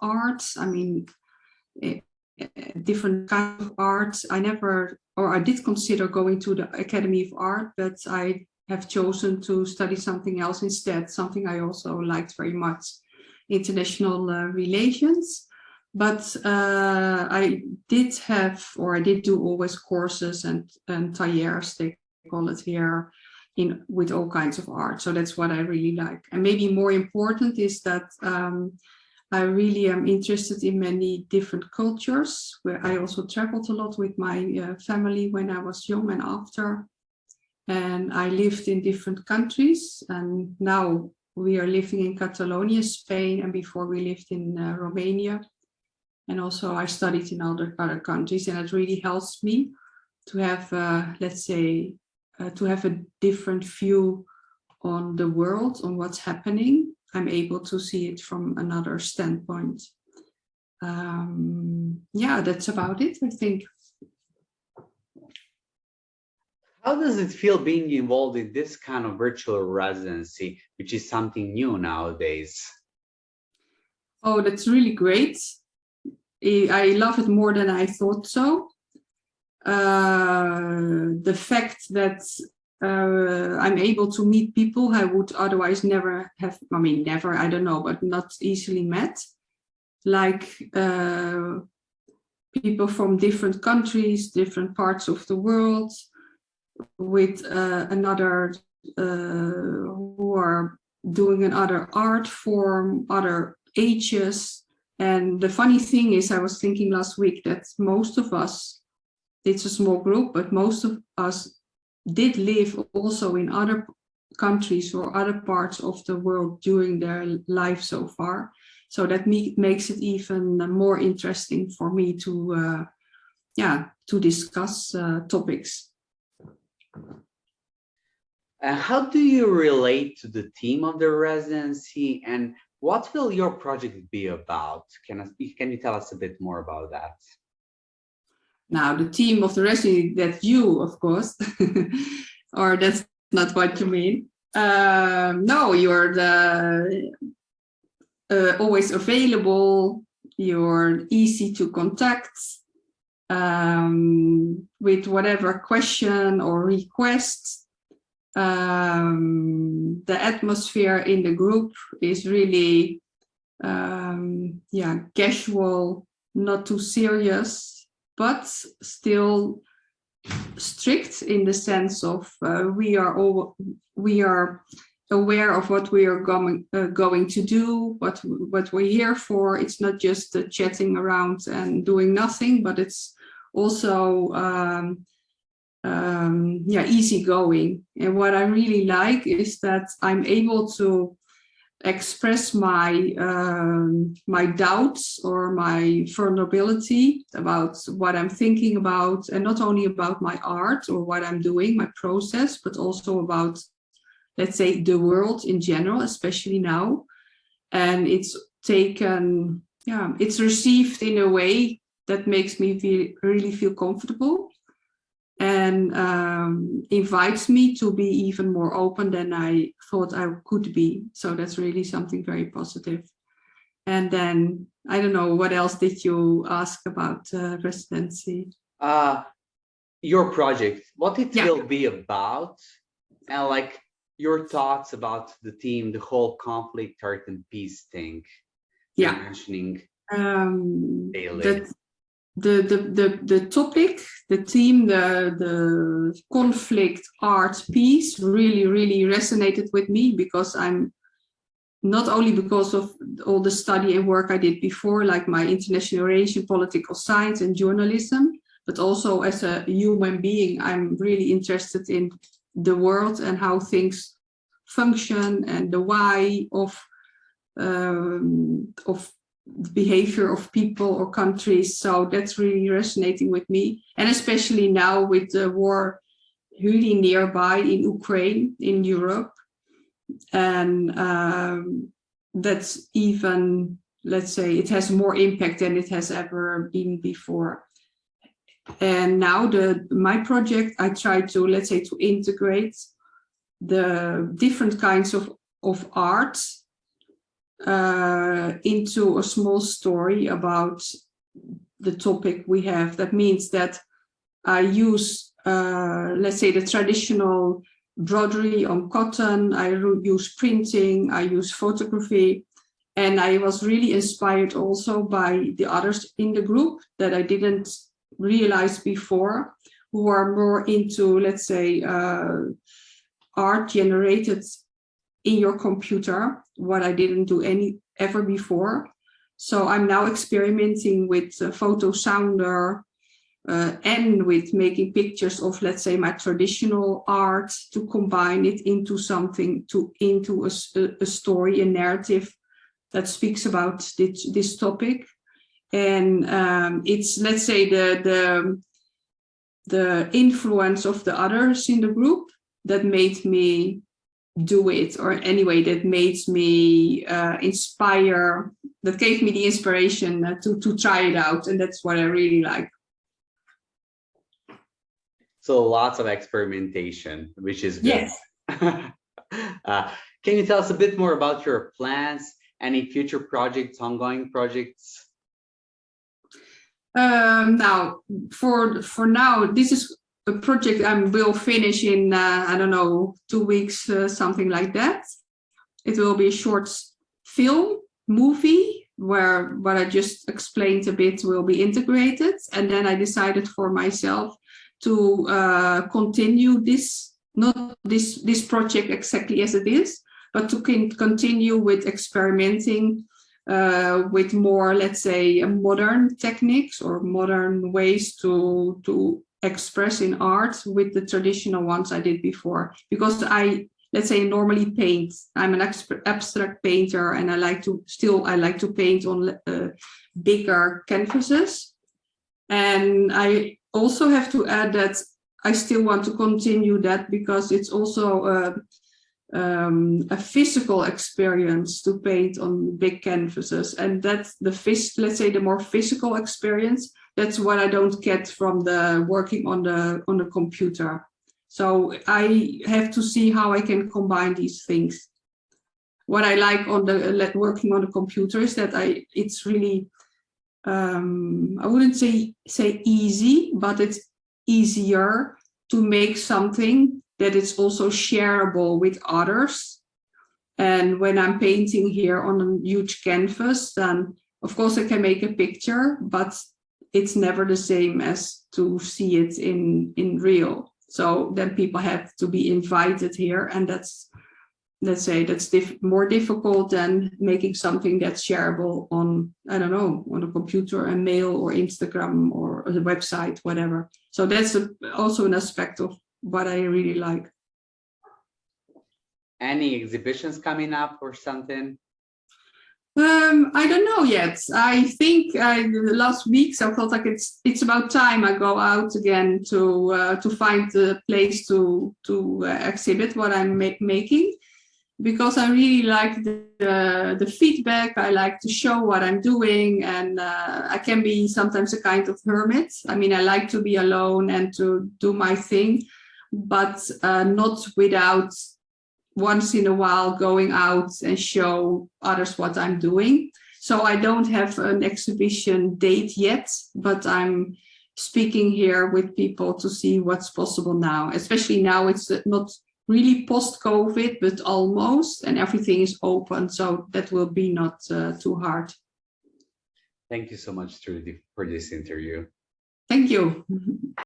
art. I mean, different kinds of art. I did consider going to the Academy of Art, but I have chosen to study something else instead, something I also liked very much, international relations. But I did do always courses and tailleurs, they call it here, with all kinds of art. So that's what I really like. And maybe more important is that I really am interested in many different cultures, where I also traveled a lot with my family when I was young and after. And I lived in different countries, and now we are living in Catalonia, Spain, and before we lived in Romania. And also I studied in other countries, and it really helps me to have, to have a different view on the world, on what's happening. I'm able to see it from another standpoint. Yeah, that's about it, I think. How does it feel being involved in this kind of virtual residency, which is something new nowadays? Oh, that's really great. I love it more than I thought so. The fact that I'm able to meet people I would otherwise never have, I mean, never, I don't know, but not easily met. Like people from different countries, different parts of the world, with another, who are doing another art form, other ages. And the funny thing is, I was thinking last week that most of us, it's a small group, but most of us did live also in other countries or other parts of the world during their life so far. So that makes it even more interesting for me to, to discuss topics. How do you relate to the theme of the residency, and what will your project be about? Can you tell us a bit more about that? Now, the theme of the residency, that's you, of course, or that's not what you mean. No, you're always available, you're easy to contact with whatever question or request. The atmosphere in the group is really casual, not too serious, but still strict in the sense of we are aware of what we are going to do, what we're here for. It's not just chatting around and doing nothing, but it's also easygoing. And what I really like is that I'm able to express my my doubts or my vulnerability about what I'm thinking about, and not only about my art or what I'm doing, my process, but also about, let's say, the world in general, especially now. And it's taken, it's received in a way that makes me really feel comfortable, and invites me to be even more open than I thought I could be. So that's really something very positive. And then, I don't know, what else did you ask about residency? Your project, what it will be about, and like your thoughts about the theme, the whole conflict, art, and peace thing you're mentioning daily. The topic, the theme, the conflict, art, peace really resonated with me, because I'm not only because of all the study and work I did before, like my international relations, political science and journalism, but also as a human being, I'm really interested in the world and how things function and the why of the behavior of people or countries. So that's really resonating with me, and especially now with the war really nearby in Ukraine, in Europe. And that's even, let's say, it has more impact than it has ever been before. And now my project, I try to, let's say, to integrate the different kinds of art into a small story about the topic we have. That means that I use, let's say, the traditional broderie on cotton, I use printing, I use photography, and I was really inspired also by the others in the group that I didn't realize before, who are more into, let's say, art generated in your computer, what I didn't do ever before. So I'm now experimenting with photo sounder and with making pictures of, let's say, my traditional art to combine it into something, into a story, a narrative that speaks about this topic. And it's, let's say, the influence of the others in the group that made me do it, or anyway, that made me inspire, that gave me the inspiration to try it out. And that's what I really like. So lots of experimentation, which is good. Yes. Can you tell us a bit more about your plans? Any future projects, ongoing projects? Now, for now, this is a project I will finish in, I don't know, 2 weeks, something like that. It will be a short film, movie, where what I just explained a bit will be integrated. And then I decided for myself to continue this, not this project exactly as it is, but to continue with experimenting with more, let's say, modern techniques or modern ways to express in art with the traditional ones I did before. Because I, let's say, normally paint. I'm an abstract painter, and I like to paint on bigger canvases. And I also have to add that I still want to continue that because it's also a physical experience to paint on big canvases, and that's let's say the more physical experience. That's what I don't get from the working on the computer. So I have to see how I can combine these things. What I like on the working on the computer is that it's really I wouldn't say easy, but it's easier to make something that is also shareable with others. And when I'm painting here on a huge canvas, then of course I can make a picture, but it's never the same as to see it in real. So then people have to be invited here, and that's, let's say, that's more difficult than making something that's shareable on, I don't know, on a computer, a mail or Instagram or a website, whatever. So that's also an aspect of what I really like. Any exhibitions coming up or something? I don't know yet. I think the last weeks I felt like it's about time I go out again to find a place to exhibit what I'm making, because I really like the feedback. I like to show what I'm doing, and I can be sometimes a kind of hermit. I mean, I like to be alone and to do my thing, but not without once in a while going out and show others what I'm doing. So I don't have an exhibition date yet, but I'm speaking here with people to see what's possible now. Especially now it's not really post-COVID, but almost, and everything is open. So that will be not too hard. Thank you so much, Trudy, for this interview. Thank you.